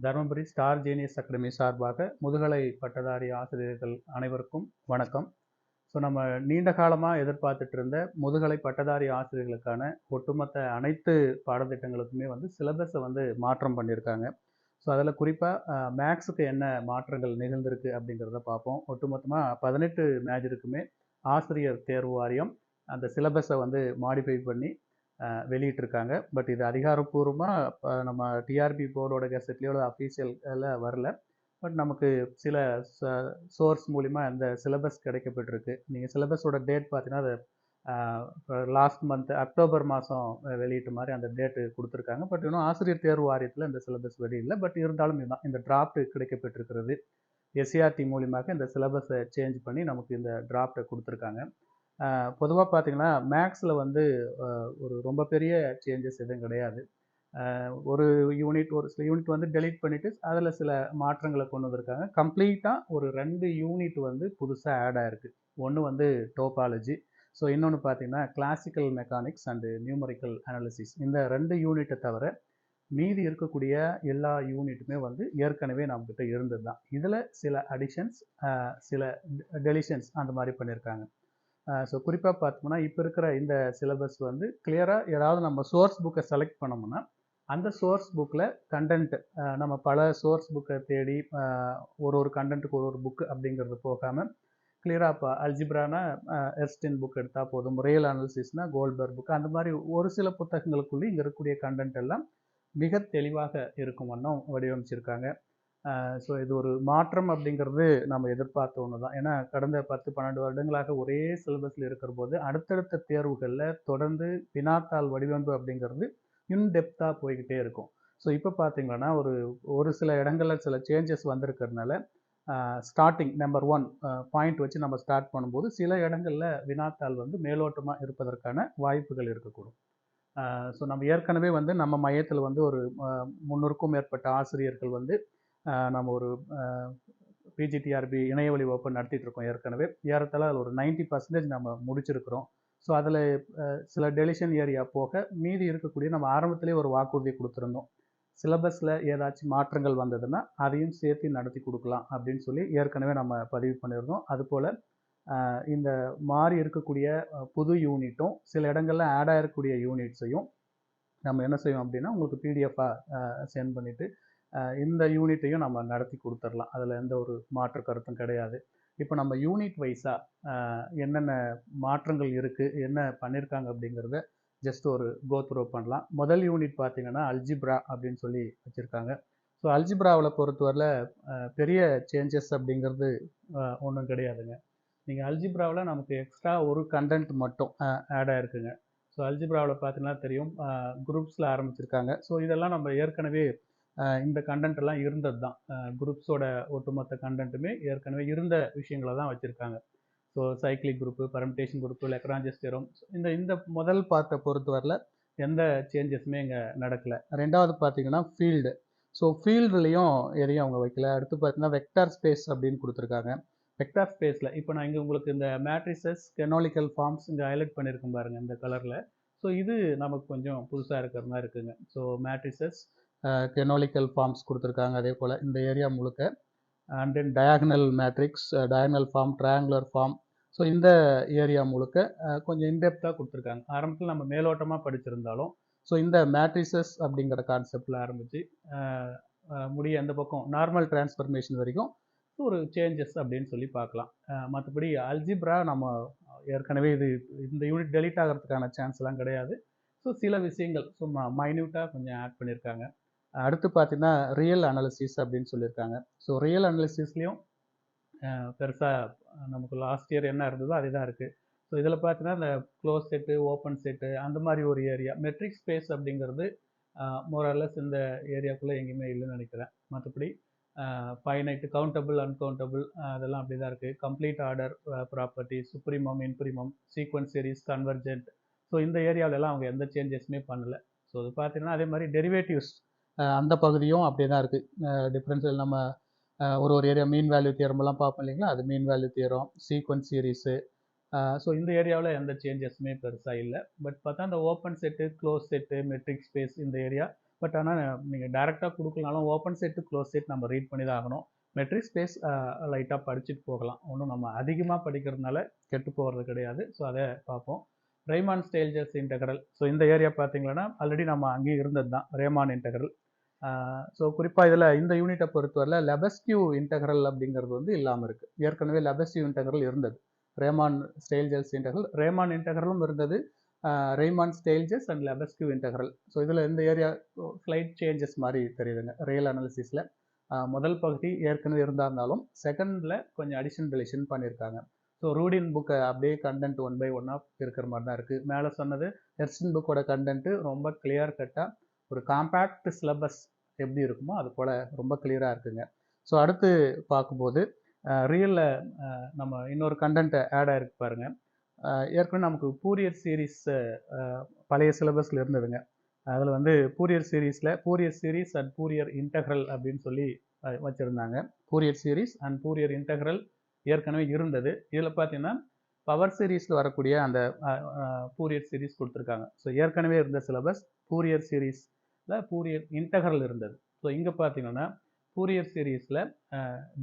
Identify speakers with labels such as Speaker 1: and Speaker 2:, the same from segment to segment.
Speaker 1: Dharmapuri star genius academy சார்பாக முதுகலை பட்டதாரி ஆசிரியர்கள் அனைவருக்கும் வணக்கம். ஸோ நம்ம நீண்ட காலமாக எதிர்பார்த்துட்டு இருந்த முதுகலை பட்டதாரி ஆசிரியர்களுக்கான ஒட்டுமொத்த அனைத்து பாடத்திட்டங்களுக்குமே சிலபஸை மாற்றம் பண்ணியிருக்காங்க. ஸோ அதில் குறிப்பாக மேக்ஸுக்கு என்ன மாற்றங்கள் நிகழ்ந்திருக்கு அப்படிங்கிறத பார்ப்போம். ஒட்டுமொத்தமாக 18 மேஜருக்குமே ஆசிரியர் தேர்வு வாரியம் அந்த சிலபஸை மாடிஃபை பண்ணி வெளியிட்டிருக்காங்க. பட் இது அதிகாரப்பூர்வமாக நம்ம டிஆர்பி போர்டோட கெசட்லேயோ அஃபீஷியலில் வரல. பட் நமக்கு சில சோர்ஸ் மூலிமா அந்த சிலபஸ் கிடைக்கப்பட்டிருக்கு. நீங்கள் சிலபஸோட டேட் பார்த்தீங்கன்னா அது லாஸ்ட் மந்த் அக்டோபர் மாதம் வெளியிட்ட மாதிரி அந்த டேட்டு கொடுத்துருக்காங்க. பட் இன்னும் ஆசிரியர் தேர்வு வாரியத்தில் இந்த சிலபஸ் வெளியில்லை. பட் இருந்தாலும் இதுதான் இந்த டிராஃப்ட் கிடைக்கப்பட்டிருக்கிறது. எஸ்சிஆர்டி மூலியமாக இந்த சிலபஸை சேஞ்ச் பண்ணி நமக்கு இந்த டிராஃப்டை கொடுத்துருக்காங்க. பொதுவாக பார்த்தீங்கன்னா மேக்ஸில் ஒரு ரொம்ப பெரிய சேஞ்சஸ் எதுவும் கிடையாது. ஒரு சில யூனிட் டெலீட் பண்ணிவிட்டு அதில் சில மாற்றங்களை கொண்டு வந்திருக்காங்க. கம்ப்ளீட்டாக ஒரு 2 யூனிட் புதுசாக ஆட் ஆகிருக்கு. ஒன்று டோபாலஜி, ஸோ இன்னொன்று பார்த்தீங்கன்னா classical mechanics and numerical analysis. இந்த 2 யூனிட்டை தவிர மீதி இருக்கக்கூடிய எல்லா யூனிட்டுமே ஏற்கனவே நம்மக்கிட்ட இருந்தது தான். இதில் சில அடிஷன்ஸ், சில டெலிஷன்ஸ் அந்த மாதிரி பண்ணியிருக்காங்க. ஸோ குறிப்பாக பார்த்தோம்னா இப்போ இருக்கிற இந்த சிலபஸ் கிளியராக ஏதாவது நம்ம சோர்ஸ் புக்கை செலக்ட் பண்ணோம்னா அந்த சோர்ஸ் புக்கில் கண்டென்ட் நம்ம பல சோர்ஸ் புக்கை தேடி ஒரு கண்டென்ட்டுக்கு ஒரு புக்கு அப்படிங்கிறது போகாமல் கிளியராக இப்போ அல்ஜிப்ரானா எர்ஸ்டின் புக் எடுத்தால் போதும், ரியல் அனாலிசிஸ்னா கோல்ட்பர்க் புக், அந்த மாதிரி ஒரு சில புத்தகங்களுக்குள்ளே இங்கே இருக்கக்கூடிய கண்டென்ட் எல்லாம் மிக தெளிவாக இருக்கும் வண்ணம் வடிவமைச்சிருக்காங்க. ஸோ இது ஒரு மாற்றம் அப்படிங்கிறது நம்ம எதிர்பார்த்த ஒன்று தான். ஏன்னா கடந்த 10-12 வருடங்களாக ஒரே சிலபஸில் இருக்கிற போது அடுத்தடுத்த தேர்வுகளில் தொடர்ந்து வினாத்தாள் வடிவமைப்பு அப்படிங்கிறது இன்டெப்த்தாக போய்கிட்டே இருக்கும். ஸோ இப்போ பார்த்தீங்கன்னா ஒரு சில இடங்களில் சில சேஞ்சஸ் வந்திருக்கிறதுனால ஸ்டார்டிங் நம்பர் 1 பாயிண்ட் வச்சு நம்ம ஸ்டார்ட் பண்ணும்போது சில இடங்களில் வினாத்தாள் மேலோட்டமாக இருப்பதற்கான வாய்ப்புகள் இருக்கக்கூடும். ஸோ நம்ம ஏற்கனவே நம்ம மையத்தில் ஒரு 300க்கும் மேற்பட்ட ஆசிரியர்கள் நம்ம ஒரு பிஜிடிஆர்பி இணையவழி வகுப்பு நடத்திட்டு இருக்கோம். ஏற்கனவே ஏறத்தாழ அதில் ஒரு 90% நம்ம முடிச்சிருக்கிறோம். ஸோ அதில் சில டெலிஷன் ஏரியா போக மீதி இருக்கக்கூடிய நம்ம ஆரம்பத்திலே ஒரு வாக்குறுதி கொடுத்துருந்தோம். சிலபஸில் ஏதாச்சும் மாற்றங்கள் வந்ததுன்னா அதையும் சேர்த்து நடத்தி கொடுக்கலாம் அப்படின்னு சொல்லி ஏற்கனவே நம்ம பதிவு பண்ணியிருந்தோம். அதுபோல் இந்த மாறி இருக்கக்கூடிய புது யூனிட்டும் சில இடங்களில் ஆட் ஆகிருக்கக்கூடிய யூனிட்ஸையும் நம்ம என்ன செய்வோம் அப்படின்னா உங்களுக்கு பிடிஎஃபாக சென்ட் பண்ணிவிட்டு இந்த யூனிட்டையும் நம்ம நடத்தி கொடுத்துடலாம். அதில் எந்த ஒரு மாற்று கருத்தும் கிடையாது. இப்போ நம்ம யூனிட் வைஸாக என்னென்ன மாற்றங்கள் இருக்குது, என்ன பண்ணியிருக்காங்க அப்படிங்கிறத ஜஸ்ட் ஒரு கோத்ரோ பண்ணலாம். முதல் யூனிட் பார்த்தீங்கன்னா அல்ஜிப்ரா அப்படின்னு சொல்லி வச்சுருக்காங்க. ஸோ அல்ஜிப்ராவில் பொறுத்தவரையில் பெரிய சேஞ்சஸ் அப்படிங்கிறது ஒன்றும் கிடையாதுங்க. நீங்கள் அல்ஜிப்ராவில் நமக்கு எக்ஸ்ட்ரா ஒரு கண்டென்ட் மட்டும் ஆட் ஆகிருக்குங்க. ஸோ அல்ஜிப்ராவில் பார்த்தீங்கன்னா தெரியும், குரூப்ஸில் ஆரம்பிச்சிருக்காங்க. ஸோ இதெல்லாம் நம்ம ஏற்கனவே இந்த கண்டென்ட் எல்லாம் இருந்தது தான். குரூப்ஸோட ஒட்டுமொத்த கண்டென்ட்டுமே ஏற்கனவே இருந்த விஷயங்களை தான் வச்சுருக்காங்க. So cyclic group, permutation group, Lagrange's theorem, இந்த முதல் பார்ட்டை பொறுத்தவரையில் எந்த சேஞ்சஸுமே இங்கே நடக்கலை. ரெண்டாவது பார்த்தீங்கன்னா ஃபீல்டு. ஸோ ஃபீல்டுலேயும் எதையும் அவங்க வைக்கல. அடுத்து பார்த்தீங்கன்னா வெக்டார் ஸ்பேஸ் அப்படின்னு கொடுத்துருக்காங்க. வெக்டார் ஸ்பேஸில் இப்போ நான் இங்கே உங்களுக்கு இந்த மேட்ரிசஸ், கெனாலிக்கல் ஃபார்ம்ஸ் இங்கே ஹைலைட் பண்ணியிருக்கேன் பாருங்கள் இந்த கலரில். ஸோ இது நமக்கு கொஞ்சம் புதுசாக இருக்கிற மாதிரி இருக்குங்க. ஸோ மேட்ரிசஸ், கெனாலிக்கல் ஃபார்ம்ஸ் கொடுத்துருக்காங்க. அதே போல் இந்த ஏரியா முழுக்க and then diagonal matrix, diagonal form, triangular form. So இந்த ஏரியா முழுக்க கொஞ்சம் இன்டெப்த்தாக கொடுத்துருக்காங்க. ஆரம்பத்தில் நம்ம மேலோட்டமாக படிச்சிருந்தாலும் ஸோ இந்த மேட்ரிசஸ் அப்படிங்கிற கான்செப்டில் ஆரம்பித்து முடிய அந்த பக்கம் நார்மல் டிரான்ஸ்ஃபர்மேஷன் வரைக்கும் ஒரு சேஞ்சஸ் அப்படின்னு சொல்லி பார்க்கலாம். மற்றபடி அல்ஜிப்ரா நம்ம ஏற்கனவே இந்த யூனிட் டெலீட் ஆகிறதுக்கான சான்ஸ்லாம் கிடையாது. ஸோ சில விஷயங்கள் சும்மா மைன்யூட்டாக கொஞ்சம் ஆட் பண்ணியிருக்காங்க. அடுத்து பார்த்தீங்கன்னா ரியல் அனாலிசிஸ் அப்படின்னு சொல்லியிருக்காங்க. ஸோ ரியல் அனாலிசிஸ்லேயும் பெருசாக நமக்கு லாஸ்ட் இயர் என்ன இருந்ததோ அதே தான் இருக்குது. ஸோ இதில் பார்த்தீங்கன்னா இந்த க்ளோஸ் செட்டு, ஓப்பன் செட்டு, அந்த மாதிரி ஒரு ஏரியா. மெட்ரிக் ஸ்பேஸ் அப்படிங்கிறது மோரல்லஸ் இந்த ஏரியாக்குள்ளே எங்கேயுமே இல்லைன்னு நினைக்கிறேன். மற்றபடி ஃபைனைட், கவுண்டபிள், அன்கவுண்டபிள் அதெல்லாம் அப்படி தான் இருக்குது. Complete order property, supremum, infimum, sequence series, convergent. So இந்த ஏரியாவிலலாம் அவங்க எந்த சேஞ்சஸுமே பண்ணலை. ஸோ அது பார்த்தீங்கன்னா அதே மாதிரி டெரிவேட்டிவ்ஸ் அந்த பகுதியும் அப்படியே தான் இருக்குது. டிஃப்ரென்ஷியல் நம்ம ஒரு ஏரியா மீன் வேல்யூ தியரமெல்லாம் பார்ப்போம் இல்லைங்களா, அது mean value theorem, sequence series. So இந்த ஏரியாவில் எந்த சேஞ்சஸுமே பெருசாக இல்லை. பட் பார்த்தா இந்த open set, close set, metric space இந்த ஏரியா பட் ஆனால் நீங்கள் டேரெக்டாக கொடுக்கலனாலும் open set to close set நம்ம ரீட் பண்ணி தான் ஆகணும். மெட்ரிக் ஸ்பேஸ் லைட்டாக படிச்சுட்டு போகலாம், ஒன்றும் நம்ம அதிகமாக படிக்கிறதுனால கெட்டு போகிறது கிடையாது. ஸோ அதை பார்ப்போம். ரேமான் ஸ்டெய்ல்ஜஸ் இன்டெக்ரல். ஸோ இந்த ஏரியா பார்த்தீங்கன்னா ஆல்ரெடி நம்ம அங்கேயும் இருந்தது தான் ரேமான் இன்டெக்ரல். ஸோ குறிப்பாக இதில் இந்த யூனிட்டை பொறுத்தவரை லெபஸ்கியூ இன்டெக்ரல் அப்படிங்கிறது வந்து இல்லாமல் இருக்குது. ஏற்கனவே லெபஸ்கியூ இன்டெக்ரல் இருந்தது, ரேமான் ஸ்டெய்ல்ஜஸ் இன்டெக்ரல். ரேமான் இன்டெக்ரலும் இருந்தது, ரேமான் ஸ்டெய்ல்ஜஸ் அண்ட் லெபஸ்கியூ இன்டெக்ரல். ஸோ இதில் இந்த ஏரியா ஸ்லைட் சேஞ்சஸ் மாதிரி தெரியுதுங்க ரியல் அனாலிசிஸில். முதல் பகுதி ஏற்கனவே இருந்தாலும் செகண்டில் கொஞ்சம் அடிஷன் டெலிஷன் பண்ணியிருக்காங்க. ஸோ ரூடின் புக்கை அப்படியே கண்டென்ட் 1 by 1 இருக்கிற மாதிரி தான் இருக்குது. மேலே சொன்னது எர்ஸ்டன் புக்கோட கண்டென்ட்டு ரொம்ப கிளியர் கட்டாக ஒரு காம்பேக்ட் சிலபஸ் எப்படி இருக்குமோ அது போல் ரொம்ப கிளியராக இருக்குங்க. ஸோ அடுத்து பார்க்கும்போது ரியலில் நம்ம இன்னொரு கண்டென்ட்டை ஆட் ஆகிருக்கு பாருங்கள். ஏற்கனவே நமக்கு பூரியர் சீரீஸ் பழைய சிலபஸில் இருந்ததுங்க. அதில் வந்து Fourier series and Fourier integral அப்படின்னு சொல்லி வச்சுருந்தாங்க. Fourier series and Fourier integral ஏற்கனவே இருந்தது. இதில் பார்த்தீங்கன்னா பவர் சீரீஸில் வரக்கூடிய அந்த பூரியர் சீரீஸ் கொடுத்துருக்காங்க. ஸோ ஏற்கனவே இருந்த சிலபஸ் பூரியர் சீரீஸில் பூரியர் இன்டெக்ரல் இருந்தது. ஸோ இங்கே பார்த்தீங்கன்னா பூரியர் சீரீஸில்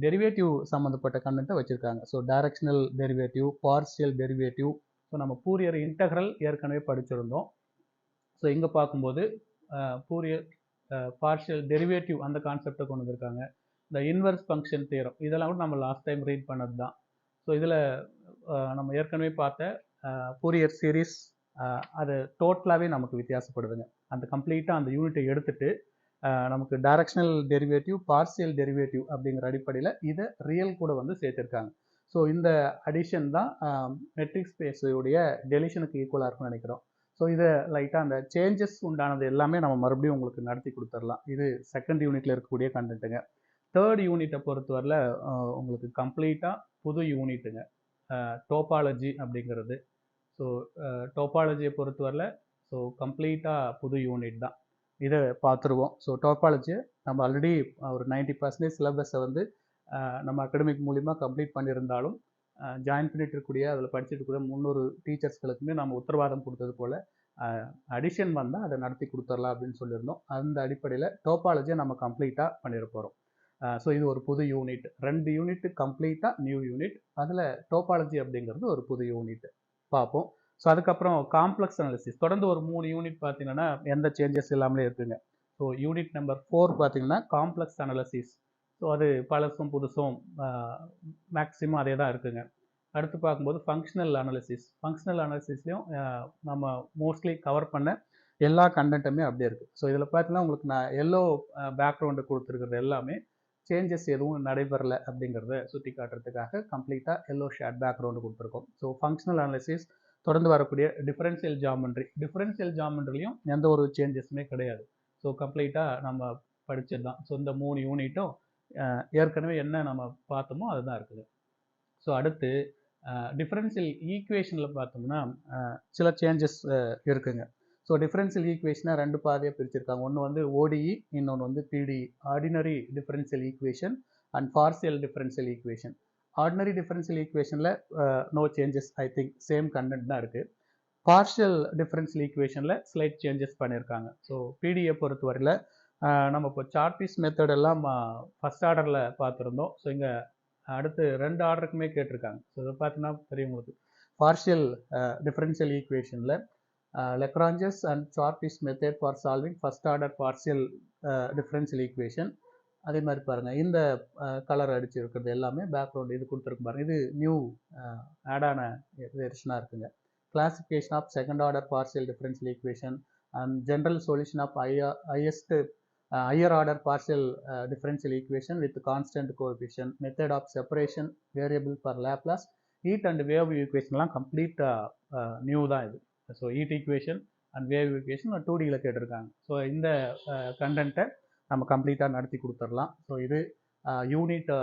Speaker 1: டெரிவேட்டிவ் சம்மந்தப்பட்ட கண்டென்ட்டை வச்சுருக்காங்க. So directional derivative, partial derivative. So நம்ம பூரியர் இன்டெக்ரல் ஏற்கனவே படிச்சிருந்தோம். ஸோ இங்கே பார்க்கும்போது பூரியர் பார்ஷியல் டெரிவேட்டிவ் அந்த கான்செப்டை கொண்டு வந்திருக்காங்க. இந்த இன்வெர்ஸ் ஃபங்க்ஷன் தியரம் இதெல்லாம் கூட நம்ம லாஸ்ட் டைம் ரீட் பண்ணது தான். ஸோ இதில் நம்ம ஏற்கனவே பார்த்த பூரியர் சீரீஸ் அது டோட்டலாகவே நமக்கு வித்தியாசப்படுதுங்க. அந்த கம்ப்ளீட்டாக அந்த யூனிட்டை எடுத்துகிட்டு நமக்கு டைரக்ஷனல் டெரிவேட்டிவ், பார்ஷியல் டெரிவேட்டிவ் அப்படிங்கிற அடிப்படையில் இதை ரியல் கூட வந்து சேர்த்துருக்காங்க. ஸோ இந்த அடிஷன் தான் மெட்ரிக் ஸ்பேஸுடைய டெலிஷனுக்கு ஈக்குவலாக இருக்கும்னு நினைக்கிறோம். ஸோ இதை லைட்டாக அந்த சேஞ்சஸ் உண்டானது எல்லாமே நம்ம மறுபடியும் உங்களுக்கு நடத்தி கொடுத்துடலாம். இது செகண்ட் யூனிட்டில் இருக்கக்கூடிய கண்டென்ட்டுங்க. தேர்ட் யூனிட்டை பொறுத்தவரையில் உங்களுக்கு கம்ப்ளீட்டாக புது யூனிட்டுங்க, டோபாலஜி அப்படிங்கிறது. ஸோ டோபாலஜியை பொறுத்தவரையில் ஸோ கம்ப்ளீட்டாக புது யூனிட் தான். இதை பார்த்துருவோம். ஸோ டோபாலஜியை நம்ம ஆல்ரெடி ஒரு 90% சிலபஸை வந்து நம்ம அகாடமிக் மூலிமா கம்ப்ளீட் பண்ணியிருந்தாலும் ஜாயின் பண்ணிட்டு இருக்கக்கூடிய அதில் படிச்சுட்டு இருக்கிற 300 டீச்சர்ஸ்களுக்குமே நம்ம உத்தரவாதம் கொடுத்தது போல் அடிஷன் வந்தால் அதை நடத்தி கொடுத்துடலாம் அப்படின்னு சொல்லியிருந்தோம். அந்த அடிப்படையில் டோபாலஜியை நம்ம கம்ப்ளீட்டாக பண்ணிட போகிறோம். ஸோ இது ஒரு புது யூனிட். 2 யூனிட் கம்ப்ளீட்டாக நியூ யூனிட், அதில் டோபாலஜி அப்படிங்கிறது ஒரு புது யூனிட் பார்ப்போம். ஸோ அதுக்கப்புறம் காம்ப்ளெக்ஸ் அனாலிசிஸ் தொடர்ந்து ஒரு 3 யூனிட் பார்த்தீங்கன்னா எந்த சேஞ்சஸ் இல்லாமலே இருக்குங்க. ஸோ யூனிட் நம்பர் 4 பார்த்தீங்கன்னா காம்ப்ளெக்ஸ் அனாலிசிஸ். ஸோ அது பழசும் புதுசும் மேக்ஸிமம் அதே தான் இருக்குங்க. அடுத்து பார்க்கும்போது ஃபங்க்ஷனல் அனாலிசிஸ்லையும் நம்ம மோஸ்ட்லி கவர் பண்ண எல்லா கண்டென்ட்டுமே அப்படியே இருக்குது. ஸோ இதில் பார்த்தீங்கன்னா உங்களுக்கு நான் எல்லோ பேக்ரவுண்டு கொடுத்துருக்கிறது எல்லாமே சேஞ்சஸ் எதுவும் நடைபெறலை அப்படிங்கிறத சுட்டி காட்டுறதுக்காக கம்ப்ளீட்டாக எல்லோ ஷேட் பேக்ரவுண்டு கொடுத்துருக்கோம். ஸோ ஃபங்க்ஷனல் அனாலிசிஸ் தொடர்ந்து வரக்கூடிய டிஃபரன்ஷியல் ஜாமெண்ட்ரிலையும் எந்த ஒரு சேஞ்சஸுமே கிடையாது. ஸோ கம்ப்ளீட்டாக நம்ம படித்தது தான். ஸோ இந்த 3 யூனிட்டும் ஏற்கனவே என்ன நம்ம பார்த்தோமோ அதுதான் இருக்குது. ஸோ அடுத்து டிஃபரன்ஷியல் ஈக்குவேஷனில் பார்த்தோம்னா சில சேஞ்சஸ் இருக்குங்க. ஸோ டிஃபரன்ஷியல் ஈக்குவேஷனை 2 பாதையாக பிரிச்சிருக்காங்க. ஒன்று வந்து ஓடிஇ, இன்னொன்று வந்து PDE, ordinary differential equation and partial differential equation. Ordinary differential ஈக்குவேஷனில் no changes, I think same content தான் இருக்குது. பார்ஷியல் டிஃபரன்ஷியல் ஈக்குவேஷனில் ஸ்லைட் சேஞ்சஸ் பண்ணியிருக்காங்க. ஸோ பிடிஏ பொறுத்தவரையில் நம்ம இப்போ சார்பீஸ் மெத்தட் எல்லாம் ஃபஸ்ட் ஆர்டரில் பார்த்துருந்தோம். ஸோ இங்கே அடுத்து 2 ஆர்டருக்குமே கேட்டிருக்காங்க. ஸோ இதை பார்த்தீங்கன்னா தெரியும் உங்களுக்கு. பார்ஷியல் டிஃபரன்ஷியல் ஈக்குவேஷனில் Lagrange's and Charpit's method for solving first order partial differential equation. அதே மாதிரி பாருங்கள், இந்த கலர் அடிச்சு இருக்கிறது எல்லாமே பேக்ரவுண்ட் இது கொடுத்துருக்கு பாருங்கள். இது நியூ ஆடான வெர்ஷனாக இருக்குங்க. Classification of second order partial differential equation and general solution of higher order partial differential equation with constant coefficient, method of separation, variable for Laplace, heat and wave equation complete new தான் இது. So heat equation and wave equation 2Dயில் கேட்டிருக்காங்க. So இந்த கண்டென்ட்டை நம்ம கம்ப்ளீட்டாக நடத்தி கொடுத்துடலாம். So இது யூனிட்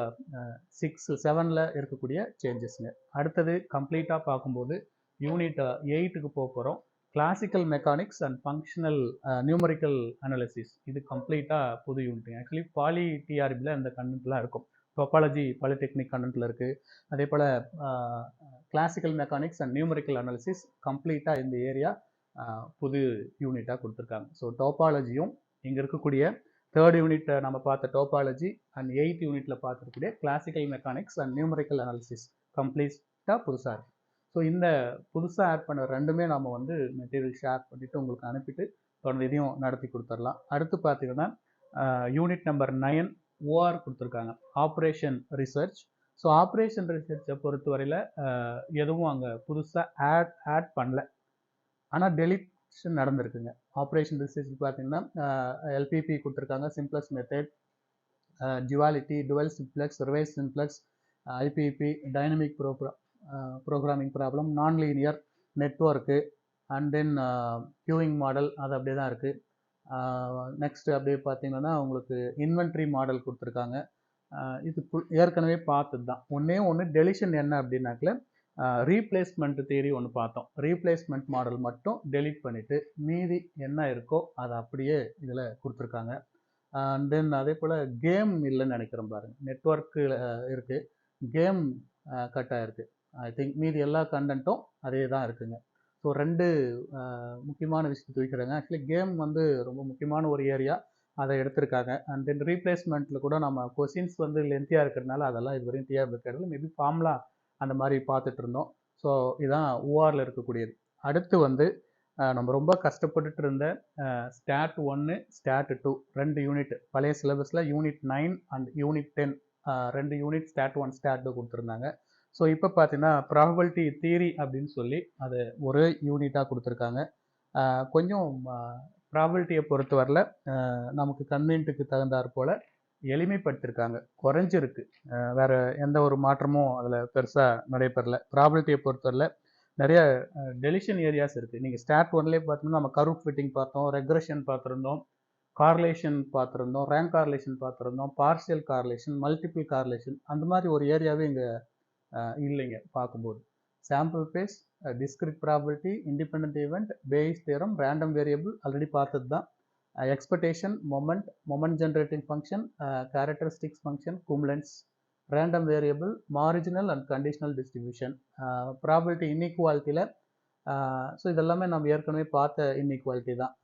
Speaker 1: 7ல் இருக்கக்கூடிய சேஞ்சஸ்ங்க. அடுத்தது கம்ப்ளீட்டாக பார்க்கும்போது யூனிட் 8க்கு போகிறோம். Classical mechanics and functional numerical analysis. இது கம்ப்ளீட்டாக புது யூனிட். ஆக்சுவலி பாலி டிஆர்பியில் இந்த கண்டென்ட்லாம் இருக்கும். டோபாலஜி பாலிடெக்னிக் கண்டென்ட்டில் இருக்குது. அதே போல் classical mechanics and numerical analysis கம்ப்ளீட்டாக இந்த ஏரியா புது யூனிட்டாக கொடுத்துருக்காங்க. ஸோ டோபாலஜியும் இங்கே இருக்கக்கூடிய 3rd யூனிட் நம்ம பார்த்த டோபாலஜி அண்ட் 8th யூனிட்ல பார்த்துருக்கூடிய classical mechanics and numerical analysis கம்ப்ளீட்டாக புதுசாக இருக்குது. ஸோ இந்த புதுசாக ஆட் பண்ண ரெண்டுமே நம்ம வந்து மெட்டீரியல் ஷேர் பண்ணிவிட்டு உங்களுக்கு அனுப்பிட்டு தொடர்ந்து இதையும் நடத்தி கொடுத்துடலாம். அடுத்து பார்த்தீங்கன்னா யூனிட் நம்பர் 9 ஓஆர் கொடுத்துருக்காங்க, ஆப்ரேஷன் ரிசர்ச். ஸோ ஆப்ரேஷன் ரிசர்ச்சை பொறுத்தவரையில் எதுவும் அங்கே புதுசாக ஆட் பண்ணல, ஆனால் டெலிஷன் நடந்திருக்குங்க. ஆப்ரேஷன் ரிசர்ச் பார்த்தீங்கன்னா எல்பிபி கொடுத்துருக்காங்க, simplex method, duality, dual simplex, revise simplex, IPP, dynamic programming problem, non linear network, and then queuing model அது அப்படியே தான் இருக்குது. நெக்ஸ்ட் அப்படியே பார்த்தீங்கன்னா உங்களுக்கு இன்வென்ட்ரி மாடல் கொடுத்துருக்காங்க. இது ஏற்கனவே பார்த்தது தான். ஒன்று டெலிஷன் என்ன அப்படின்னாக்கல ரீப்ளேஸ்மெண்ட் தியரி ஒன்று பார்த்தோம். ரீப்ளேஸ்மெண்ட் மாடல் மட்டும் டெலீட் பண்ணிவிட்டு மீதி என்ன இருக்கோ அதை அப்படியே இதில் கொடுத்துருக்காங்க. அண்ட் தென் அதே போல் கேம் இல்லைன்னு நினைக்கிறேன் பாருங்கள், நெட்ஒர்க்கில் இருக்குது, கேம் கட் ஆகிருக்கு. ஐ திங்க் மீதி எல்லா கண்டென்ட்டும் அதே தான் இருக்குங்க. ஸோ ரெண்டு முக்கியமான விஷயத்தை தூக்கிறாங்க. ஆக்சுவலி கேம் வந்து ரொம்ப முக்கியமான ஒரு ஏரியா, அதை எடுத்திருக்காங்க. அண்ட் தென் ரீப்ளேஸ்மெண்ட்டில் கூட நம்ம கொஸ்டின்ஸ் வந்து லென்த்தியாக இருக்கிறதுனால அதெல்லாம் இது வரையும் டிஆர் இருக்கிறது, மேபி ஃபார்ம்லாம் அந்த மாதிரி பார்த்துட்டு இருந்தோம். ஸோ இதுதான் ஓஆரில் இருக்கக்கூடியது. அடுத்து வந்து நம்ம ரொம்ப கஷ்டப்பட்டுட்டு இருந்த ஸ்டாட் 1 ஸ்டாட் 2 2 யூனிட் பழைய சிலபஸில் unit 9 and unit 10 2 unit start 1 start 2 கொடுத்துருந்தாங்க. ஸோ இப்போ பார்த்தீங்கன்னா ப்ராபபிலிட்டி தியரி அப்படின்னு சொல்லி அது ஒரு யூனிட்டாக கொடுத்துருக்காங்க. கொஞ்சம் ப்ராபபிலிட்டியை பொறுத்த வரல நமக்கு கன்வீனியன்ட்டுக்கு தகுந்தாற் போல் எளிமைப்படுத்திருக்காங்க, குறைஞ்சிருக்கு. வேறு எந்த ஒரு மாற்றமும் அதில் பெருசாக நடைபெறல. ப்ராபபிலிட்டியை பொறுத்தவரையில் நிறைய டெலிஷன் ஏரியாஸ் இருக்குது. நீங்கள் ஸ்டாட் 1லேயே பார்த்தீங்கன்னா நம்ம கர்வ் ஃபிட்டிங் பார்த்தோம், ரெக்ரெஷன் பார்த்துருந்தோம், கார்லேஷன் பார்த்துருந்தோம், ரேங்க் கார்லேஷன் பார்த்துருந்தோம், பார்ஷியல் கார்லேஷன், மல்டிபிள் கார்லேஷன், அந்த மாதிரி ஒரு ஏரியாவே இங்கே இல்லைங்க பார்க்கும்போது. Sample space, discrete probability, independent event, Bayes theorem, random variable already பார்த்தது தான், expectation, moment generating function, characteristics function, cumulants, random variable, marginal and conditional distribution, probability இன்இக்வாலிட்டியில். ஸோ இதெல்லாமே நம்ம ஏற்கனவே பார்த்த இன்இக்வாலிட்டி தான்.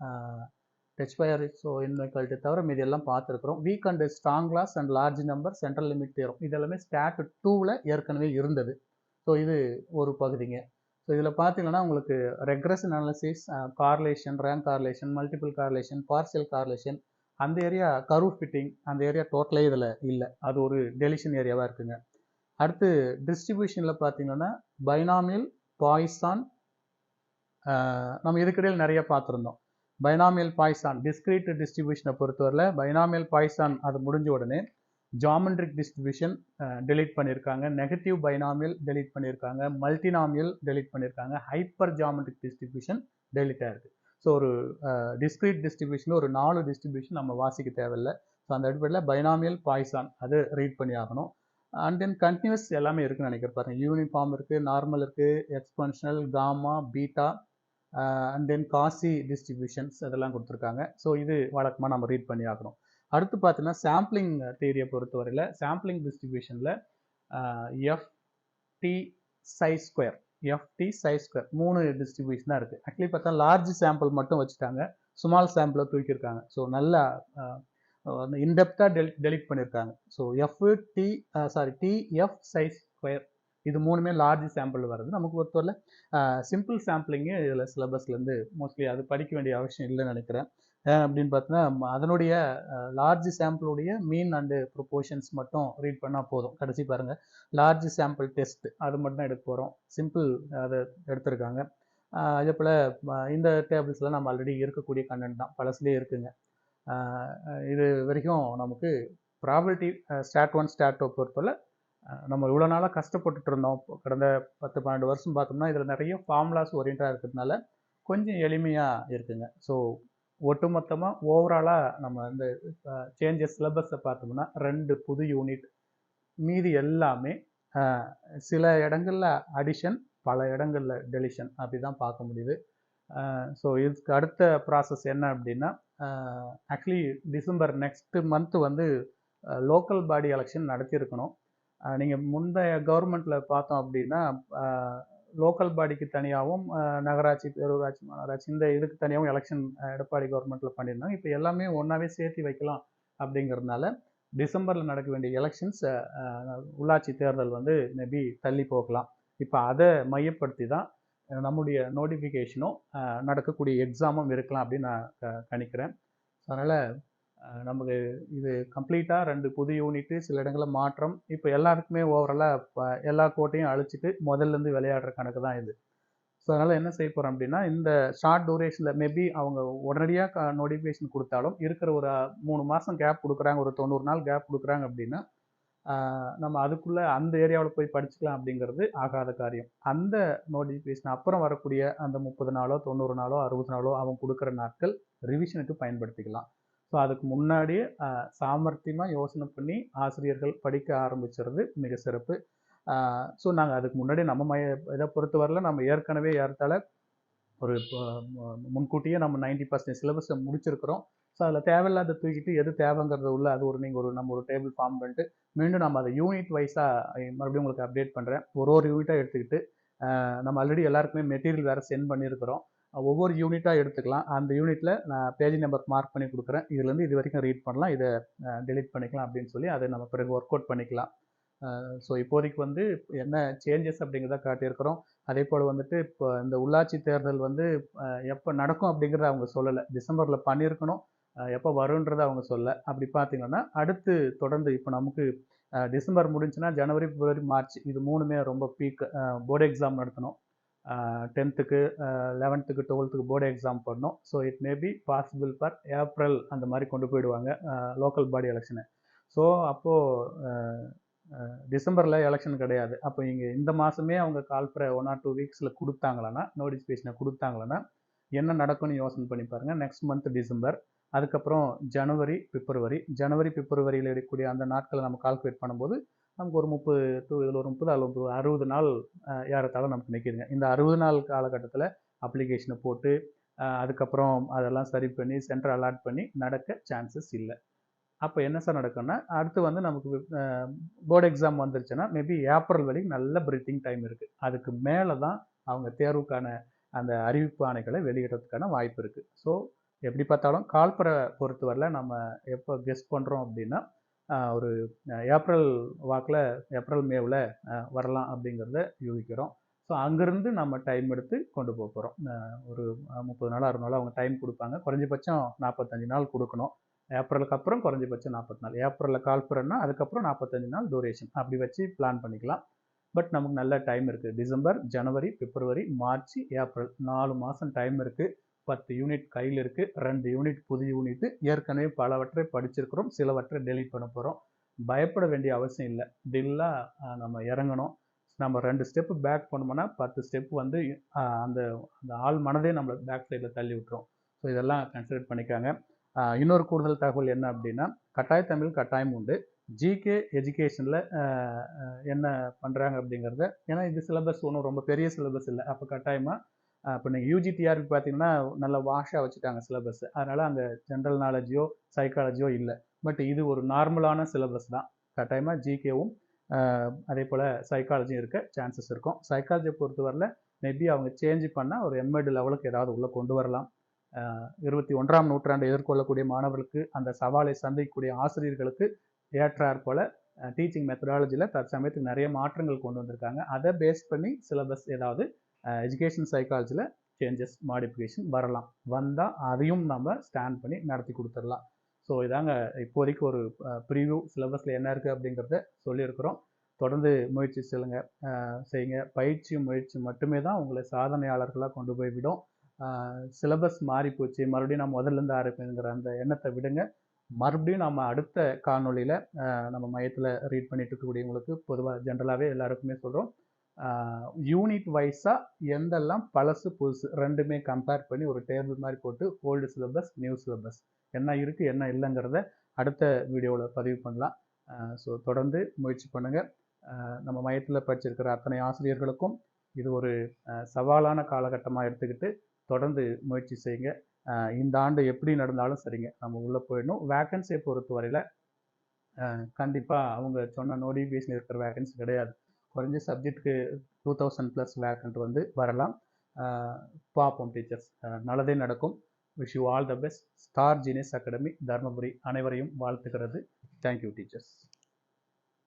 Speaker 1: டச் ஃபயர் ஸோ இன்இக்வாலிட்டி தவிர மீது எல்லாம் பார்த்துருக்குறோம். Weak and strong laws and large number, central limit theorem, இதெல்லாமே ஸ்டாட் 2ல் ஏற்கனவே இருந்தது. ஸோ இது ஒரு பகுதிங்க. ஸோ இதில் பார்த்தீங்கன்னா உங்களுக்கு regression analysis, correlation, rank correlation, multiple correlation, partial correlation, அந்த ஏரியா கர்வ் ஃபிட்டிங் அந்த ஏரியா டோட்டலே இதில் இல்லை, அது ஒரு டெலிஷன் ஏரியாவாக இருக்குங்க. அடுத்து டிஸ்ட்ரிபியூஷனில் பார்த்தீங்கன்னா பைனாமியல், பாய்சான், நம்ம இதுக்கிடையில் நிறைய பார்த்துருந்தோம். பைனாமியல் பாய்சான் டிஸ்கிரீட் டிஸ்ட்ரிபியூஷனை பொறுத்தவரையில் பைனாமியல் பாய்சான் அது முடிஞ்ச உடனே ஜாமெட்ரிக் டிஸ்ட்ரிபியூஷன் டெலீட் பண்ணியிருக்காங்க, நெகட்டிவ் பைனாமியல் டெலீட் பண்ணியிருக்காங்க, மல்டினாமியல் டெலீட் பண்ணியிருக்காங்க, ஹைப்பர் ஜாமெட்ரிக் டிஸ்ட்ரிபியூஷன் டெலீட் ஆகிருக்கு. ஸோ ஒரு டிஸ்கிரீட் டிஸ்ட்ரிபியூஷன் ஒரு 4 டிஸ்ட்ரிபியூஷன் நம்ம வாசிக்க தேவையில்லை. ஸோ அந்த அடிப்படையில் பைனாமியல் பாய்சான் அது ரீட் பண்ணி ஆகணும். அண்ட் தென் கண்டினியூஸ் எல்லாமே இருக்குன்னு நினைக்கிறேன் பாருங்கள். யூனிஃபார்ம் இருக்குது, நார்மல் இருக்குது, exponential, gamma, beta, and then Cauchy distributions அதெல்லாம் கொடுத்துருக்காங்க. ஸோ இது வழக்கமாக நம்ம ரீட் பண்ணி ஆகணும். அடுத்து பார்த்தீங்கன்னா சாம்பிளிங் தியரியை பொறுத்தவரையில் sampling டிஸ்ட்ரிபியூஷனில் FD chi square 3 distribution தான் இருக்குது. ஆக்சுவலி பார்த்தா லார்ஜ் சாம்பிள் மட்டும் வச்சுட்டாங்க, ஸ்மால் சாம்பிளை தூக்கியிருக்காங்க. ஸோ நல்லா இன்டெப்த்தாக டெலிட் பண்ணியிருக்காங்க. ஸோ டிஎஃப் சை ஸ்கொயர் இது 3மே லார்ஜ் சாம்பிள் வருது. நமக்கு பொறுத்தவரையில் சிம்பிள் சாம்பிளிங்கு இதில் சிலபஸ்லேருந்து மோஸ்ட்லி அது படிக்க வேண்டிய அவசியம் இல்லைன்னு நினைக்கிறேன். அப்படின்னு பார்த்தீங்கன்னா அதனுடைய லார்ஜ் சாம்பிளுடைய மீன் அண்டு ப்ரொபோர்ஷன்ஸ் மட்டும் ரீட் பண்ணால் போதும். கடைசி பாருங்கள் லார்ஜ் சாம்பிள் டெஸ்ட் அது மட்டும் தான் எடுக்க போகிறோம். சிம்பிள் அதை எடுத்திருக்காங்க. அதே போல் இந்த டேபிள்ஸில் நம்ம ஆல்ரெடி இருக்கக்கூடிய கண்டென்ட் தான், பழசுலேயே இருக்குங்க. இது வரைக்கும் நமக்கு ப்ராபபிலிட்டி ஸ்டாட் 1 ஸ்டாட் 2 பொறுத்தவரை நம்ம இவ்வளோ நாளாக கஷ்டப்பட்டுட்டு இருந்தோம். கடந்த 10-12 வருஷம் பார்த்தோம்னா இதில் நிறைய ஃபார்முலாஸ் ஓரியண்டாக இருக்கிறதுனால கொஞ்சம் எளிமையாக இருக்குங்க. ஸோ ஒட்டுமொத்தமாக ஓவராலாக நம்ம இந்த சேஞ்சஸ் சிலபஸை பார்த்தோம்னா 2 புது யூனிட், மீதி எல்லாமே சில இடங்களில் அடிஷன், பல இடங்களில் டெலிஷன் அப்படி தான் பார்க்க முடியுது. ஸோ இதுக்கு அடுத்த ப்ராசஸ் என்ன அப்படின்னா ஆக்சுவலி டிசம்பர் நெக்ஸ்ட் மந்த்து வந்து லோக்கல் பாடி எலெக்ஷன் நடத்தியிருக்கணும். நீங்கள் முந்தைய கவர்மெண்ட்டில் பார்த்தோம் அப்படின்னா லோக்கல் பாடிக்கு தனியாகவும் நகராட்சி, பேரூராட்சி, மாநகராட்சி இந்த இதுக்கு தனியாகவும் எலெக்ஷன் எடப்பாடி கவர்மெண்ட்டில் பண்ணியிருந்தாங்க. இப்போ எல்லாமே ஒன்றாவே சேர்த்து வைக்கலாம் அப்படிங்கிறதுனால டிசம்பரில் நடக்க வேண்டிய எலெக்ஷன்ஸ் உள்ளாட்சி தேர்தல் வந்து மேபி தள்ளி போகலாம். இப்போ அதை மையப்படுத்தி தான் நம்முடைய நோட்டிஃபிகேஷனும் நடக்கக்கூடிய எக்ஸாமும் இருக்கலாம் அப்படின்னு நான் கணிக்கிறேன். அதனால் நமக்கு இது கம்ப்ளீட்டாக 2 புது யூனிட்டு, சில இடங்களில் மாற்றம். இப்போ எல்லாருக்குமே ஓவராலாக எல்லா கோட்டையும் அழிச்சிட்டு முதல்லேருந்து விளையாடுற கணக்கு தான் இது. ஸோ அதனால் என்ன செய்ய போகிறோம் அப்படின்னா, இந்த ஷார்ட் டூரேஷனில் மேபி அவங்க உடனடியாக நோட்டிஃபிகேஷன் கொடுத்தாலும் இருக்கிற ஒரு 3 மாதம் கேப் கொடுக்குறாங்க, ஒரு 90 நாள் கேப் கொடுக்குறாங்க அப்படின்னா நம்ம அதுக்குள்ளே அந்த ஏரியாவில் போய் படிச்சுக்கலாம் அப்படிங்கிறது ஆகாத காரியம். அந்த நோட்டிஃபிகேஷன் அப்புறம் வரக்கூடிய அந்த 30 நாளோ 90 நாளோ 60 நாளோ அவங்க கொடுக்குற நாட்கள் ரிவிஷனுக்கு பயன்படுத்திக்கலாம். ஸோ அதுக்கு முன்னாடியே சாமர்த்தியமாக யோசனை பண்ணி ஆசிரியர்கள் படிக்க ஆரம்பிச்சிறது மிக சிறப்பு. ஸோ நாங்கள் அதுக்கு முன்னாடி நம்ம இதை பொறுத்தவரையில் நம்ம ஏற்கனவே ஏறத்தாழ ஒரு முன்கூட்டியே நம்ம 90% சிலபஸை முடிச்சிருக்கிறோம். ஸோ அதில் தேவையில்லாத தூக்கிட்டு எது தேவைங்கிறத உள்ள அது நம்ம ஒரு டேபிள் ஃபார்ம் பண்ணிட்டு மீண்டும் நம்ம அதை யூனிட் வைஸாக மறுபடியும் உங்களுக்கு அப்டேட் பண்ணுறேன். ஒரு யூனிட்டாக எடுத்துக்கிட்டு நம்ம ஆல்ரெடி எல்லாருக்குமே மெட்டீரியல் வேறு சென்ட் பண்ணியிருக்கிறோம். ஒவ்வொரு யூனிட்டாக எடுத்துக்கலாம். அந்த யூனிட்டில் நான் பேஜ் நம்பர் மார்க் பண்ணி கொடுக்குறேன். இதுலேருந்து இது வரைக்கும் ரீட் பண்ணலாம், இதை டெலிட் பண்ணிக்கலாம் அப்படின்னு சொல்லி அதை நம்ம பிறகு ஒர்க் அவுட் பண்ணிக்கலாம். ஸோ இப்போதைக்கு வந்து என்ன சேஞ்சஸ் அப்படிங்கிறத காட்டியிருக்கிறோம். அதே போல் வந்துட்டு இப்போ இந்த உள்ளாட்சி தேர்தல் வந்து எப்போ நடக்கும் அப்படிங்கிறத அவங்க சொல்லலை. டிசம்பரில் பண்ணியிருக்கணும், எப்போ வருன்றதை அவங்க சொல்லலை. அப்படி பார்த்தீங்கன்னா அடுத்து தொடர்ந்து இப்போ நமக்கு டிசம்பர் முடிஞ்சுன்னா ஜனவரி, பிப்ரவரி, மார்ச் இது 3மே ரொம்ப பீக். போர்டு எக்ஸாம் நடத்தணும். 10th, 11th, 12th board exam பண்ணணும். So it may be possible for April அந்த மாதிரி கொண்டு போயிடுவாங்க லோக்கல் பாடி எலெக்ஷனை. ஸோ அப்போது டிசம்பரில் எலெக்ஷன் கிடையாது. அப்போ இங்கே இந்த மாதமே அவங்க கால்புற 1 or 2 வீக்ஸில் கொடுத்தாங்களன்னா, நோட்டிஃபிகேஷனை கொடுத்தாங்களன்னா என்ன நடக்கும்னு யோசனை பண்ணி பாருங்கள். நெக்ஸ்ட் மந்த் டிசம்பர், அதுக்கப்புறம் ஜனவரி, பிப்ரவரியில் இருக்கக்கூடிய அந்த நாட்களை நம்ம கால்குலேட் பண்ணும்போது நமக்கு ஒரு 30 இதில் ஒரு 30 அல்லது 60 நாள் ஏறத்தாழ நமக்கு நிற்கிதுங்க. இந்த 60 நாள் காலகட்டத்தில் அப்ளிகேஷனை போட்டு அதுக்கப்புறம் அதெல்லாம் சரி பண்ணி சென்டர் அலாட் பண்ணி நடக்க சான்சஸ் இல்லை. அப்போ என்ன சார் நடக்கும்னா அடுத்து வந்து நமக்கு போர்டு எக்ஸாம் வந்துருச்சுன்னா மேபி ஏப்ரல் வரைக்கும் நல்ல பிரீத்திங் டைம் இருக்குது. அதுக்கு மேலே தான் அவங்க தேர்வுக்கான அந்த அறிவிப்பு ஆணைகளை வெளியிடுறதுக்கான வாய்ப்பு இருக்குது. ஸோ எப்படி பார்த்தாலும் கால்பரை பொறுத்தவரையில் நம்ம எப்போ கெஸ் பண்ணுறோம் அப்படின்னா ஒரு ஏப்ரல் வாக்கில், ஏப்ரல் மேவில் வரலாம் அப்படிங்கிறத யூகிக்கிறோம். ஸோ அங்கேருந்து நம்ம டைம் எடுத்து கொண்டு போக போகிறோம். ஒரு 30 நாள் 60 நாள் அவங்க டைம் கொடுப்பாங்க. குறைஞ்சபட்சம் 45 நாள் கொடுக்கணும். ஏப்ரலுக்கு அப்புறம் குறைஞ்சபட்சம் 40 நாள். ஏப்ரலில் கால்புறன்னா அதுக்கப்புறம் 45 நாள் டூரேஷன் அப்படி வச்சு பிளான் பண்ணிக்கலாம். பட் நமக்கு நல்ல டைம் இருக்குது. டிசம்பர், ஜனவரி, பிப்ரவரி, மார்ச், ஏப்ரல் 4 மாதம் டைம் இருக்குது. 10 யூனிட் கையில் இருக்குது. 2 யூனிட் புது யூனிட்டு. ஏற்கனவே பலவற்றை படிச்சிருக்கிறோம், சிலவற்றை டெலிட் பண்ண போகிறோம். பயப்பட வேண்டிய அவசியம் இல்லை. டில்லாக நம்ம இறங்கணும். நம்ம 2 ஸ்டெப்பு பேக் பண்ணோம்னா 10 ஸ்டெப் வந்து அந்த அந்த ஆள் மனதே நம்மளை பேக் சைடில் தள்ளி விட்டுரும். ஸோ இதெல்லாம் கன்சிடர் பண்ணிக்காங்க. இன்னொரு கூடுதல் தகவல் என்ன அப்படின்னா, கட்டாய தமிழ் கட்டாயம் உண்டு. ஜிகே எஜுகேஷனில் என்ன பண்ணுறாங்க அப்படிங்கிறத, ஏன்னா இது சிலபஸ் ஒன்றும் ரொம்ப பெரிய சிலபஸ் இல்லை. அப்போ கட்டாயமாக இப்போ நீங்கள் யூஜிடிஆர்பி பார்த்தீங்கன்னா நல்ல வாஷாக வச்சுட்டாங்க சிலபஸ். அதனால் அங்கே ஜென்ரல் நாலேஜோ சைக்காலஜியோ இல்லை. பட் இது ஒரு நார்மலான சிலபஸ் தான். கட்டாயமாக ஜிகேவும் அதே போல் சைக்காலஜியும் இருக்க சான்சஸ் இருக்கும். சைக்காலஜியை பொறுத்தவரையில் மேபி அவங்க சேஞ்ச் பண்ணால் ஒரு எம்எட் லெவலுக்கு ஏதாவது உள்ளே கொண்டு வரலாம். 21ஆம் நூற்றாண்டை எதிர்கொள்ளக்கூடிய மாணவர்களுக்கு, அந்த சவாலை சந்திக்கக்கூடிய ஆசிரியர்களுக்கு ஏற்றாற் போல டீச்சிங் மெத்தடாலஜியில் தற்சமயத்துக்கு நிறைய மாற்றங்கள் கொண்டு வந்திருக்காங்க. அதை பேஸ் பண்ணி சிலபஸ் ஏதாவது எஜுகேஷன் சைக்காலஜியில் சேஞ்சஸ், மாடிஃபிகேஷன் வரலாம். வந்தால் அதையும் நம்ம ஸ்டாண்ட் பண்ணி நடத்தி கொடுத்துடலாம். ஸோ இதாங்க இப்போதைக்கு ஒரு ப்ரிவியூ. சிலபஸில் என்ன இருக்குது அப்படிங்கிறத சொல்லியிருக்கிறோம். தொடர்ந்து முயற்சி செய்யுங்க. பயிற்சியும் முயற்சி மட்டுமே தான் உங்களை சாதனையாளர்களாக கொண்டு போய் விடும். சிலபஸ் மாறி போச்சு, மறுபடியும் நான் முதல்லேருந்து ஆரம்பிங்கிற அந்த எண்ணத்தை விடுங்க. மறுபடியும் நம்ம அடுத்த காணொலியில் நம்ம மையத்தில் ரீட் பண்ணிட்டு இருக்கக்கூடியவங்களுக்கு பொதுவாக ஜென்ரலாகவே எல்லாருக்குமே சொல்கிறோம், யூனிட் வைஸாக எந்தெல்லாம் பழசு புதுசு ரெண்டுமே கம்பேர் பண்ணி ஒரு டேபிள் மாதிரி போட்டு ஓல்டு சிலபஸ், நியூ சிலபஸ் என்ன இருக்குது என்ன இல்லைங்கிறத அடுத்த வீடியோவில் பதிவு பண்ணலாம். ஸோ தொடர்ந்து முயற்சி பண்ணுங்கள். நம்ம மையத்தில் படிச்சிருக்கிற அத்தனை ஆசிரியர்களுக்கும் இது ஒரு சவாலான காலகட்டமாக எடுத்துக்கிட்டு தொடர்ந்து முயற்சி செய்யுங்க. இந்த ஆண்டு எப்படி நடந்தாலும் சரிங்க, நம்ம உள்ளே போயிடணும். வேக்கன்சியை பொறுத்த வரையில் கண்டிப்பாக அவங்க சொன்ன நோட்டிஃபிகேஷன் இருக்கிற வேக்கன்சி கிடையாது. குறைஞ்ச சப்ஜெக்ட்டுக்கு 2000+ வேக்கண்ட் வந்து வரலாம். பார்ப்போம் டீச்சர்ஸ், நல்லதே நடக்கும். Wish you all the best. Star genius academy Dharmapuri அனைவரையும் வாழ்த்துகிறது. Thank you teachers.